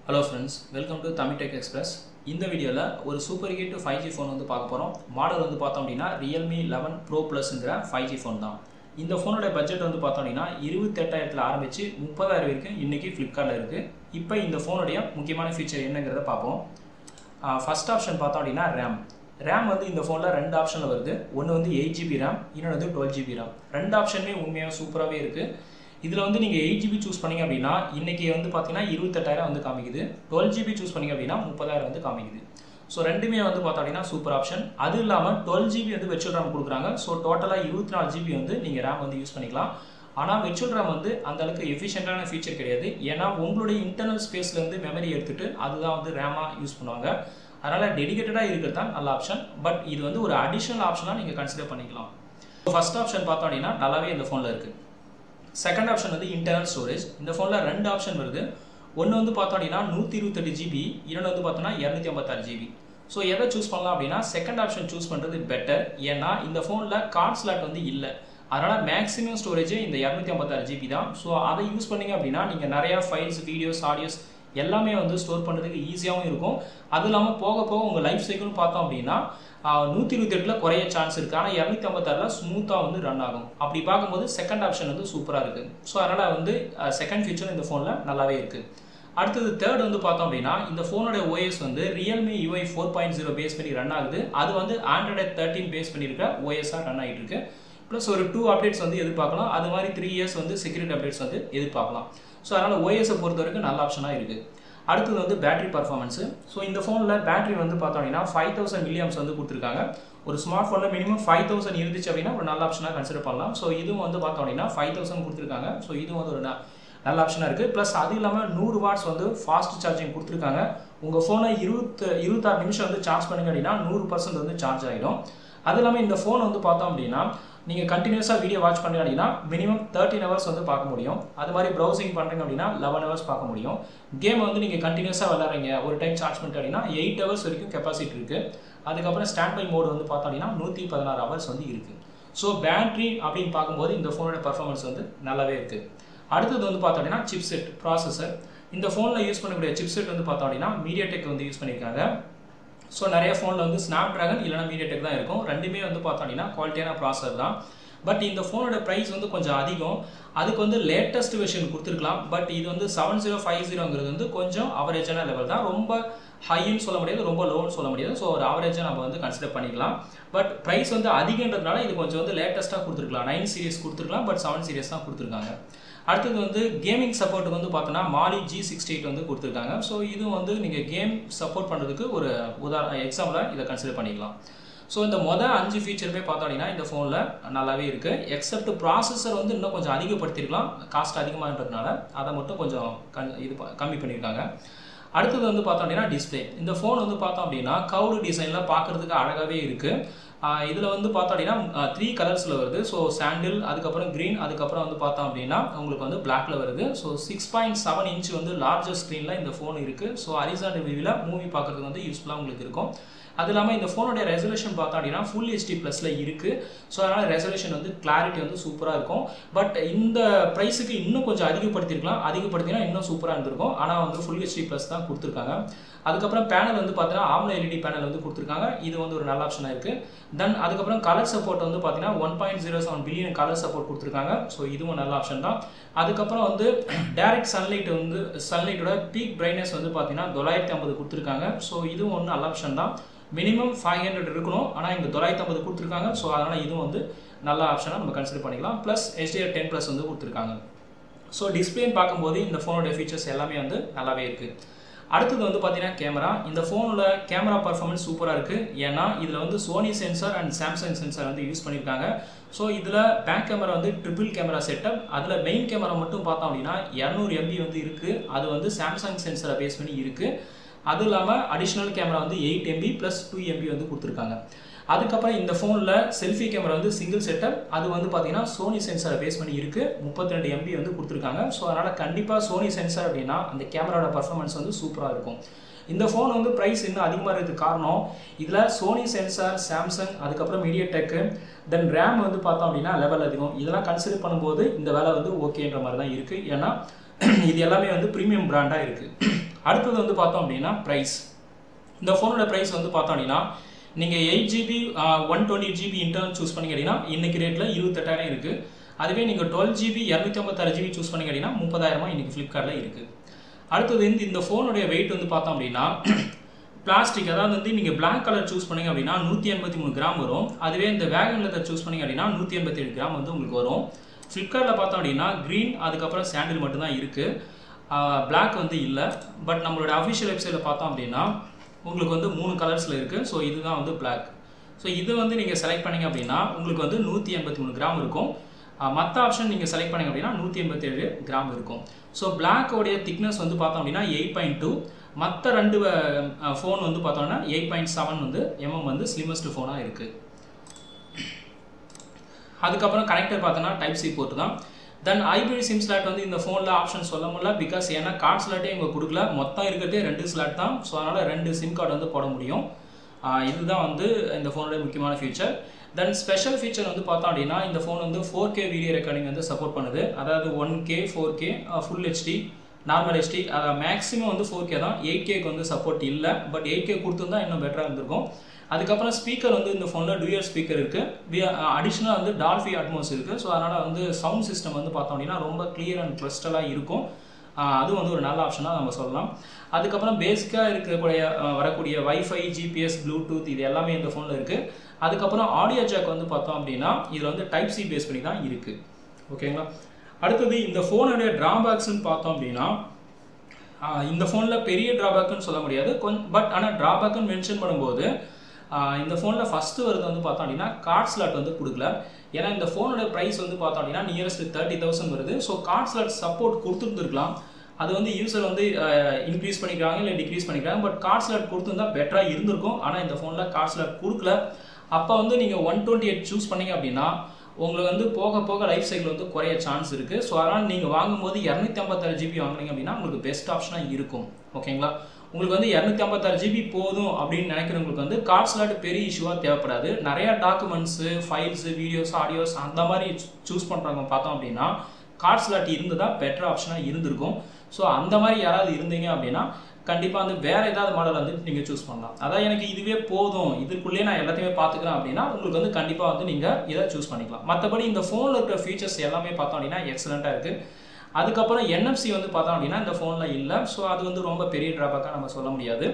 Hello friends, welcome to Tamil Tech Express. இந்த வீடியோல ஒரு சூப்பர் ஹிட் 5G ஃபோன் வந்து பார்க்க போறோம். மாடல் வந்து பார்த்தோம் அப்படினா Realme 11 Pro Plusங்கற 5G ஃபோன் தான். இந்த ஃபோனோட பட்ஜெட் வந்து பார்த்தோம் அப்படினா 28000 ல ஆரம்பிச்சு 30000 வரைக்கும் இன்னைக்கு Flipkartல இருக்கு. இப்போ இந்த ஃபோனோட முக்கியமான ஃபீச்சர் என்னங்கறத பாப்போம். ஃபர்ஸ்ட் ஆப்ஷன் பார்த்தோம் அப்படினா RAM. RAM வந்து இந்த ஃபோன்ல ரெண்டு ஆப்ஷன்ல வருது. ஒன்னு வந்து 8GB RAM, இன்னொரு வந்து 12GB RAM. ரெண்டு ஆப்ஷனுமே உண்மையா சூப்பராவே இருக்கு. இதுல வந்து நீங்க 8GB சூஸ் பண்ணீங்க அப்படினா இன்னைக்கு வந்து பாத்தீங்கன்னா 28000 வந்து காமிக்குது. 12GB சூஸ் பண்ணீங்க அப்படினா 30000 வந்து காமிக்குது. சோ ரெண்டுமே வந்து பார்த்தா அப்படினா சூப்பர் ஆப்ஷன். அது இல்லாம 12GB வந்து வெர்ச்சுவல் RAM கொடுக்குறாங்க. சோ டோட்டலா 24GB வந்து நீங்க RAM வந்து யூஸ் பண்ணிக்கலாம். ஆனா வெர்ச்சுவல் RAM வந்து அந்த அளவுக்கு எஃபிஷியன்ட்டான ஃபீச்சர் கிடையாது. ஏனா உங்களுடைய இன்டர்னல் ஸ்பேஸ்ல இருந்து மெமரி எடுத்துட்டு அதுதான் வந்து RAM-ஆ யூஸ் பண்ணுவாங்க. அதனால டெடிகேட்டடா இருக்கிறது தான் நல்ல ஆப்ஷன். பட் இது வந்து ஒரு அடிஷனல் ஆப்ஷனா நீங்க கன்சிடர் பண்ணிக்கலாம். ஃபர்ஸ்ட் ஆப்ஷன் பார்த்தா அப்படினா நல்லாவே இந்த ஃபோன்ல இருக்கு. செகண்ட் ஆப்ஷன் வந்து இன்டர்னல் ஸ்டோரேஜ். இந்த ஃபோன்ல ரெண்டு ஆப்ஷன் வருது. ஒன்னு வந்து பார்த்தோம் அப்படினா 128GB, இன்னொரு வந்து பார்த்தோம்னா 256GB. சோ எதை சூஸ் பண்ணலாம் அப்படினா செகண்ட் ஆப்ஷன் சூஸ் பண்றது பெட்டர். ஏனா இந்த ஃபோன்ல கார்ட் ஸ்லாட் வந்து இல்ல. அதனால மேக்ஸிமம் ஸ்டோரேஜ் இந்த 256GB தான். சோ அதை யூஸ் பண்ணீங்க அப்படினா நீங்க நிறைய ஃபைல்ஸ், வீடியோஸ், ஆடியோஸ் எல்லாமே வந்து ஸ்டோர் பண்றதுக்கு ஈஸியாவும் இருக்கும். அது இல்லாம போக போக உங்க லைஃப் சைக்கிள் பார்த்தோம் அப்படினா 128ல குறைய சான்ஸ் இருக்கு. ஆனா 256ல ஸ்மூத்தா வந்து ரன் ஆகும். அப்படி பாக்கும்போது செகண்ட் ஆப்ஷன் வந்து சூப்பரா இருக்கு. சோ அதனால வந்து செகண்ட் ஃபீச்சர் இந்த ஃபோன்ல நல்லாவே இருக்கு. அடுத்து தேர்ட் வந்து பார்த்தோம் அப்படினா இந்த ஃபோனோட OS வந்து Realme UI 4.0 பேஸ் பண்ணி ரன் ஆகுது. அது வந்து Android 13 பேஸ் பண்ணி இருக்க OS-ஆ ரன் ஆயிட்டு இருக்கு. ப்ளஸ் ஒரு 2 அப்டேட்ஸ் வந்து எதிர்பார்க்கலாம். அது மாதிரி 3 இயர்ஸ் வந்து செக்யூரிட்டி அப்டேட்ஸ் வந்து எதிர்பார்க்கலாம். சோ அதனால OS-ஐ பொறுத்தவரைக்கும் நல்ல ஆப்ஷனா இருக்கு. அடுத்து வந்து பேட்டரி பர்ஃபார்மன்ஸ். சோ இந்த ஃபோன்ல பேட்டரி வந்து பார்த்தோம் அப்படினா 5000 mAh வந்து கொடுத்திருக்காங்க. ஒரு ஸ்மார்ட் ஃபோன்ல மினிமம் 5000 இருந்துச்சு அப்படினா ஒரு நல்ல ஆப்ஷனா கன்சிடர் பண்ணலாம். சோ இதுவும் வந்து பார்த்தோம் அப்படினா 5000 கொடுத்திருக்காங்க. சோ இதுவும் வந்து ஒரு நல்ல ஆப்ஷனா இருக்கு. ப்ளஸ் அது இல்லாம 100 வாட்ஸ் வந்து ஃபாஸ்ட் சார்ஜிங் கொடுத்திருக்காங்க. உங்க ஃபோனை 26 நிமிஷம் வந்து சார்ஜ் பண்ணுங்க அப்படினா 100% வந்து சார்ஜ் ஆயிடும். அது இல்லாம இந்த ஃபோன் வந்து பார்த்தோம் அப்படினா நீங்க கண்டினியூஸா வீடியோ வாட்ச் பண்ணீங்க அப்படினா மினிமம் 13 ஹவர்ஸ் வந்து பார்க்க முடியும். அது மாதிரி ப்ரௌசிங் பண்றீங்க அப்படினா 11 ஹவர்ஸ் பார்க்க முடியும். கேம் வந்து நீங்க கண்டினியூஸா விளையாடுறீங்க, ஒரு டைம் சார்ஜ் பண்ணிட்டு அப்படினா 8 ஹவர்ஸ் வரைக்கும் கெபாசிட்டி இருக்கு. அதுக்கு அப்புறம் ஸ்டாண்ட் பை மோட் வந்து பார்த்தா அப்படினா 116 ஹவர்ஸ் வந்து இருக்கு. சோ பேட்டரி அப்படினு பாக்கும்போது இந்த ஃபோனோட பெர்ஃபார்மன்ஸ் வந்து நல்லாவே இருக்கு. அடுத்து வந்து பார்த்தா அப்படினா சிப்செட், ப்ராசஸர். இந்த ஃபோன்ல யூஸ் பண்ணக்கூடிய சிப்செட் வந்து பார்த்தா அப்படினா MediaTek வந்து யூஸ் பண்ணிருக்காங்க. சோ நிறைய ஃபோன்ல வந்து Snapdragon இல்லனா MediaTek தான் இருக்கும். ரெண்டுமே வந்து பார்த்தா அப்படினா குவாலிட்டியான ப்ராசஸர் தான். பட் இந்த ஃபோனோட பிரைஸ் வந்து கொஞ்சம் அதிகம். அதுக்கு வந்து லேட்டஸ்ட் வெர்ஷன் கொடுத்திருக்கலாம். பட் இது வந்து 7050ங்கிறது வந்து கொஞ்சம் அவரேஜான லெவல் தான். ரொம்ப ஹைன்னு சொல்ல முடியாது, ரொம்ப லோன்னு சொல்ல முடியாது. சோ ஒரு அவரேஜா நம்ம வந்து கன்சிடர் பண்ணிக்கலாம். பட் பிரைஸ் வந்து அதிகன்றதுனால இது கொஞ்சம் வந்து லேட்டஸ்டா கொடுத்திருக்கலாம். 9 சீரிஸ் கொடுத்திருக்கலாம். பட் 7 சீரிஸ் தான் கொடுத்திருக்காங்க. அடுத்து வந்து கேமிங் சப்போர்ட் வந்து பார்த்தோம்னா Mali G68 வந்து கொடுத்திருக்காங்க. சோ இது வந்து நீங்க கேம் சப்போர்ட் பண்றதுக்கு ஒரு எக்ஸாம்பிளா இத கன்சிடர் பண்ணிக்கலாம். சோ இந்த 5 ஃபீச்சருமே பார்த்தோம் அப்படினா இந்த ஃபோன்ல நல்லாவே இருக்கு. எக்ஸெப்ட் ப்ராசஸர் வந்து இன்னும் கொஞ்சம் அதிகப்படுத்திருக்கலாம். காஸ்ட் அதிகமான்றதுனால அதை மட்டும் கொஞ்சம் கம்மி பண்ணிருக்காங்க. அடுத்து வந்து பார்த்தோம் அப்படினா டிஸ்ப்ளே. இந்த ஃபோன் வந்து பார்த்தோம் அப்படினா கர்வ்டு டிசைன்ல பார்க்கிறதுக்கு அழகாவே இருக்கு. இதுல வந்து பார்த்தோம் அப்படினா 3 கலர்ஸ்ல வருது. சோ சாண்டில், அதுக்கு அப்புறம் green, அதுக்கு அப்புறம் வந்து பார்த்தோம் அப்படினா உங்களுக்கு வந்து blackல வருது. சோ 6.7 இன்ச் வந்து லார்ஜர் ஸ்கிரீன்ல இந்த ஃபோன் இருக்கு. சோ ஹரிசாண்டல் வியூல மூவி பார்க்கிறதுக்கு வந்து யூஸ்ஃபுல்லா உங்களுக்கு இருக்கும். அது இல்லாம இந்த ஃபோனோட ரெசல்யூஷன் பார்த்தா அப்படினா Full HD+ல இருக்கு. சோ அதனால ரெசல்யூஷன் வந்து கிளாரிட்டி வந்து சூப்பரா இருக்கும். பட் இந்த பிரைஸ்க்கு இன்னும் கொஞ்சம் அதிகப்படுத்திருக்கலாம். அதிகப்படுத்தினா இன்னும் சூப்பரா இருந்திருக்கும். ஆனா வந்து Full HD+ தான் கொடுத்திருக்காங்க. அதுக்கு அப்புறம் பேனல் வந்து பார்த்தீங்கன்னா AMOLED LED பேனல் வந்து கொடுத்திருக்காங்க. இது வந்து ஒரு நல்ல ஆப்ஷனா இருக்கு. தென் அதுக்கு அப்புறம் கலர் சப்போர்ட் வந்து பார்த்தீங்கன்னா 1.07 பில்லியன் கலர் சப்போர்ட் கொடுத்திருக்காங்க. சோ இதுவும் நல்ல ஆப்ஷன் தான். அதுக்கு அப்புறம் வந்து டைரக்ட் சன்லைட்டோட பீக் பிரைட்னஸ் வந்து பார்த்தீங்கன்னா 950 கொடுத்திருக்காங்க. சோ இதுவும் ஒரு நல்ல ஆப்ஷன் தான். மினிமம் 500 இருக்கணும். ஆனா இங்க 950 கொடுத்திருக்காங்க. சோ அதனால இதுவும் வந்து நல்ல ஆப்ஷனா நம்ம கன்சிடர் பண்ணிக்கலாம். பிளஸ் HDR10+ வந்து கொடுத்திருக்காங்க. சோ டிஸ்ப்ளேன்னு பாக்கும்போது இந்த ஃபோனோட ஃபீச்சர்ஸ் எல்லாமே வந்து நல்லாவே இருக்கு. அடுத்து வந்து பாத்தீங்கன்னா கேமரா. இந்த ஃபோன்ல கேமரா பெர்ஃபார்மன்ஸ் சூப்பரா இருக்கு. ஏனா இதுல வந்து Sony sensor and Samsung sensor வந்து யூஸ் பண்ணிருக்காங்க. சோ இதுல பேக் கேமரா வந்து ட்ரிபிள் கேமரா செட்டப். அதுல மெயின் கேமரா மட்டும் பார்த்தோம் அப்படினா 200 MB வந்து இருக்கு. அது வந்து Samsung சென்சாரை பேஸ் பண்ணி இருக்கு. அது இல்லாம அடிஷனல் கேமரா வந்து 8 MB plus 2 MB வந்து கொடுத்திருக்காங்க. அதுக்கு அப்புறம் இந்த ஃபோன்ல செல்ஃபி கேமரா வந்து சிங்கிள் செட்டப். அது வந்து பாத்தீங்கன்னா Sony சென்சாரை பேஸ் பண்ணி இருக்கு. 32 MB வந்து கொடுத்திருக்காங்க. சோ அதனால கண்டிப்பா Sony சென்சார் அப்படினா அந்த கேமராவோட பெர்ஃபார்மன்ஸ் வந்து சூப்பரா இருக்கும். இந்த ஃபோன் வந்து பிரைஸ் இன்னும் அதிகமா இருக்கிறதுக்கு காரணம் இதுல Sony சென்சார், Samsung, அதுக்கு அப்புறம் MediaTek, தென் RAM வந்து பார்த்தோம் அப்படினா லெவல் அதிகம். இதெல்லாம் கன்சிடர் பண்ணும்போது இந்த விலை வந்து ஓகேன்ற மாதிரி தான் இருக்கு. ஏனா இது எல்லாமே வந்து பிரீமியம் பிராண்டா இருக்கு. அடுத்தது வந்து பார்த்தோம் அப்படின்னா ப்ரைஸ். இந்த ஃபோனோட ப்ரைஸ் வந்து பார்த்தோம் அப்படின்னா நீங்கள் 8GB 128GB இன்டர்னல் சூஸ் பண்ணி கேட்டிங்கன்னா இன்றைக்கி ரேட்டில் 28,000 இருக்குது. அதுவே நீங்கள் 12GB 256GB சூஸ் பண்ணி கேட்டிங்கன்னா 30,000 இன்றைக்கி ஃப்ளிப்கார்ட்டில் இருக்குது. அடுத்தது இந்த ஃபோனுடைய வெயிட் வந்து பார்த்தோம் அப்படின்னா பிளாஸ்டிக், அதாவது வந்து நீங்கள் பிளாக் கலர் சூஸ் பண்ணிங்க அப்படின்னா 183 கிராம் வரும். அதுவே இந்த வேகன் லெதர் சூஸ் பண்ணிங்க அப்படின்னா 187 கிராம் வந்து உங்களுக்கு வரும். ஃப்ளிப்கார்ட்டில் பார்த்தோம் அப்படின்னா க்ரீன் அதுக்கப்புறம் சாண்டில் மட்டும்தான் இருக்குது, பிளாக் வந்து இல்லை. பட் நம்மளோட அஃபிஷியல் வெப்சைட்டில் பார்த்தோம் அப்படின்னா உங்களுக்கு வந்து 3 கலர்ஸில் இருக்குது. ஸோ இதுதான் வந்து பிளாக். ஸோ இது வந்து நீங்கள் செலக்ட் பண்ணிங்க அப்படின்னா உங்களுக்கு வந்து 183 கிராம் இருக்கும். மற்ற ஆப்ஷன் நீங்கள் செலக்ட் பண்ணிங்க அப்படின்னா 187 கிராம் இருக்கும். ஸோ பிளாக்கோடைய திக்னஸ் வந்து பார்த்தோம் அப்படின்னா 8.2, மற்ற 2 ஃபோன் வந்து பார்த்தோம்னா 8.7 வந்து வந்து ஸ்லிமஸ்ட் ஃபோனாக இருக்குது. அதுக்கப்புறம் கனெக்டர் பார்த்தோன்னா டைப் சி போர்ட் தான். தென் ஹைப்ரிட் சிம் ஸ்லாட் வந்து இந்த ஃபோனில் ஆப்ஷன் சொல்ல முடியல, பிகாஸ் ஏன்னா கார்ட் ஸ்லாட்டே இவங்க கொடுக்கல, மொத்தம் இருக்கிறதே 2 ஸ்லாட் தான். ஸோ அதனால் 2 சிம் கார்டு வந்து போட முடியும். இதுதான் வந்து இந்த ஃபோனுடைய முக்கியமான ஃபீச்சர். தென் ஸ்பெஷல் ஃபீச்சர் வந்து பார்த்தோம் அப்படின்னா இந்த ஃபோன் வந்து 4K வீடியோ ரெக்கார்டிங் வந்து சப்போர்ட் பண்ணுது. அதாவது 1K 4K full HD normal HD, அதை மேக்ஸிமம் வந்து 4K தான். 8Kக்கு வந்து சப்போர்ட் இல்லை, பட் 8K கொடுத்துருந்தா இன்னும் பெட்டராக இருந்திருக்கும். அதுக்கப்புறம் ஸ்பீக்கர் வந்து இந்த ஃபோனில் டூயல் ஸ்பீக்கர் இருக்குது, அடிஷ்னலாக வந்து டால்பி அட்மோஸ் இருக்குது. ஸோ அதனால் வந்து சவுண்ட் சிஸ்டம் வந்து பார்த்தோம் அப்படின்னா ரொம்ப கிளியர் அண்ட் கிறிஸ்டலாக இருக்கும். அது வந்து ஒரு நல்ல ஆப்ஷனாக நம்ம சொல்லலாம். அதுக்கப்புறம் பேசிக்காக வரக்கூடிய வைஃபை, ஜிபிஎஸ், ப்ளூடூத் இது எல்லாமே இந்த ஃபோனில் இருக்குது. அதுக்கப்புறம் ஆடியோ ஜாக் வந்து பார்த்தோம் அப்படின்னா இதில் வந்து டைப் சி பேஸ் பண்ணி தான் இருக்குது. ஓகேங்களா. அடுத்தது இந்த ஃபோனுடைய ட்ராபேக்ஸ்ன்னு பார்த்தோம் அப்படின்னா இந்த ஃபோனில் பெரிய ட்ராபேக்குன்னு சொல்ல முடியாது, பட் ஆனால் ட்ராபேக்குன்னு மென்ஷன் பண்ணும்போது இந்த ஃபோனில் ஃபஸ்ட்டு வருது வந்து பார்த்தோம் அப்படின்னா கார்ட் ஸ்லாட் வந்து கொடுக்கல. ஏன்னா இந்த ஃபோனோட ப்ரைஸ் வந்து பார்த்தோம் அப்படின்னா நியரஸ்ட் 30,000 வருது. ஸோ கார்ட் ஸ்லாட் சப்போர்ட் கொடுத்துருந்துருக்கலாம், அது வந்து யூசர் வந்து இன்க்ரீஸ் பண்ணிக்கிறாங்க இல்லை டிக்ரீஸ் பண்ணிக்கிறாங்க. பட் கார்ட் ஸ்லாட் கொடுத்துருந்தா பெட்டராக இருந்திருக்கும். ஆனால் இந்த ஃபோனில் கார்ட் ஸ்லாட் கொடுக்கல. அப்போ வந்து நீங்கள் 128 சூஸ் பண்ணிங்க அப்படின்னா உங்களுக்கு வந்து போக போக லைஃப் சைக்கிள் வந்து குறைய சான்ஸ் இருக்குது. ஸோ அதனால் நீங்கள் வாங்கும்போது 256GB வாங்குறீங்க அப்படின்னா உங்களுக்கு பெஸ்ட் ஆப்ஷனாக இருக்கும். ஓகேங்களா. உங்களுக்கு வந்து 256GB போதும் அப்படின்னு நினைக்கிறவங்களுக்கு வந்து கார்ட் ஸ்லாட் பெரிய இஷ்யூவாக தேவைப்படாது. நிறையா டாக்குமெண்ட்ஸு, ஃபைல்ஸு, வீடியோஸ், ஆடியோஸ் அந்த மாதிரி சூஸ் பண்ணுறவங்க பார்த்தோம் அப்படின்னா கார்ட் ஸ்லாட் இருந்ததாக பெட்டர் ஆப்ஷனாக இருந்திருக்கும். ஸோ அந்த மாதிரி யாராவது இருந்தீங்க அப்படின்னா கண்டிப்பாக வந்து வேறு ஏதாவது மாடல் வந்து நீங்கள் சூஸ் பண்ணலாம். அதான் எனக்கு இதுவே போதும், இதுக்குள்ளேயே நான் எல்லாத்தையுமே பார்த்துக்கிறேன் அப்படின்னா உங்களுக்கு வந்து கண்டிப்பாக வந்து நீங்கள் இதை சூஸ் பண்ணிக்கலாம். மற்றபடி இந்த ஃபோனில் இருக்கிற ஃபீச்சர்ஸ் எல்லாமே பார்த்தோம் அப்படின்னா எக்ஸலண்ட்டாக இருக்குது. அதுக்கப்புறம் NFC வந்து பார்த்தோம் அப்படின்னா இந்த ஃபோனில் இல்லை. ஸோ அது வந்து ரொம்ப பெரிய ட்ராபேக்காக நம்ம சொல்ல முடியாது.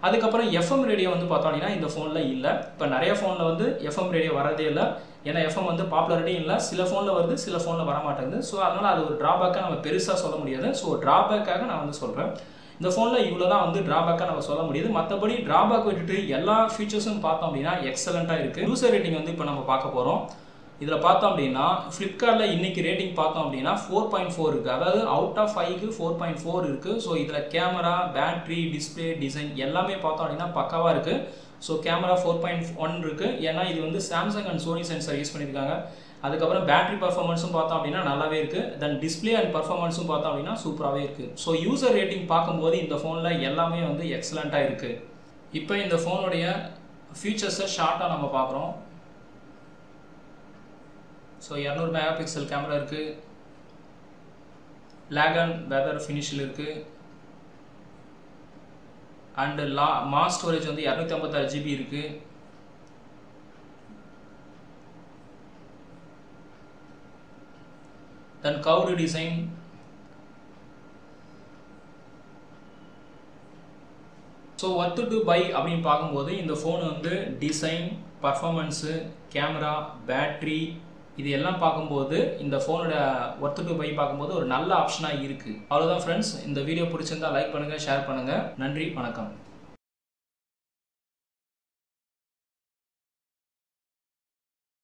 அதுக்கப்புறம் FM ரேடியோ வந்து பார்த்தோம் அப்படின்னா இந்த ஃபோனில் இல்லை. இப்போ நிறைய ஃபோனில் வந்து FM ரேடியோ வரதே இல்லை, ஏன்னா FM வந்து பாப்புலாரிட்டியும் இல்லை. சில ஃபோனில் வருது, சில ஃபோனில் வர மாட்டேங்குது. ஸோ அதனால் அது ஒரு ட்ராபேக்காக நம்ம பெருசாக சொல்ல முடியாது. ஸோ ட்ராபேக்காக நான் வந்து சொல்கிறேன், இந்த ஃபோனில் இவ்வளோ தான் வந்து ட்ராபேக்காக நம்ம சொல்ல முடியுது. மற்றபடி ட்ராபேக் விட்டுட்டு எல்லா ஃபீச்சர்ஸும் பார்த்தோம் அப்படின்னா எக்ஸலண்ட்டாக இருக்குது. யூசர் ரேட்டிங் வந்து இப்போ நம்ம பார்க்க போகிறோம். இதில் பார்த்தோம் அப்படின்னா ஃப்ளிப்கார்ட்டில் இன்றைக்கி ரேட்டிங் பார்த்தோம் அப்படின்னா 4.4 இருக்குது. அதாவது அவுட் ஆஃப் 5க்கு 4.4 இருக்குது. ஸோ இதில் கேமரா, பேட்ரி, டிஸ்பிளே, டிசைன் எல்லாமே பார்த்தோம் அப்படின்னா பக்காவாக இருக்குது. ஸோ கேமரா 4.1 இருக்குது, ஏன்னா இது வந்து Samsung and Sony sensor use பண்ணியிருக்காங்க. அதுக்கப்புறம் பேட்டரி பர்ஃபார்மன்ஸும் பார்த்தோம் அப்படின்னா நல்லாவே இருக்குது. தென் டிஸ்பிளே அண்ட் பர்ஃபார்மன்ஸும் பார்த்தோம் அப்படின்னா சூப்பராகவே இருக்குது. ஸோ யூசர் ரேட்டிங் பார்க்கும்போது இந்த ஃபோனில் எல்லாமே வந்து எக்ஸலண்ட்டாக இருக்குது. இப்போ இந்த ஃபோனுடைய ஃபீச்சர்ஸை ஷார்ட்டாக நம்ம பார்க்குறோம். ஸோ 200 மெகா பிக்சல் கேமரா இருக்குது, லேக் அண்ட் வெதர் ஃபினிஷில் இருக்குது, அண்டு மாஸ் ஸ்டோரேஜ் வந்து 256GB இருக்குது. Then curved design, so worth to buy அப்படின்னு பார்க்கும்போது இந்த ஃபோன் வந்து டிசைன், பர்ஃபார்மன்ஸு, கேமரா, பேட்ரி இது எல்லாம் பார்க்கும்போது இந்த ஃபோனோட ஒர்த் டு பை பார்க்கும்போது ஒரு நல்ல ஆப்ஷனாக இருக்குது. அவ்வளோதான் ஃப்ரெண்ட்ஸ், இந்த வீடியோ பிடிச்சிருந்தா லைக் பண்ணுங்கள், ஷேர் பண்ணுங்கள். நன்றி, வணக்கம்.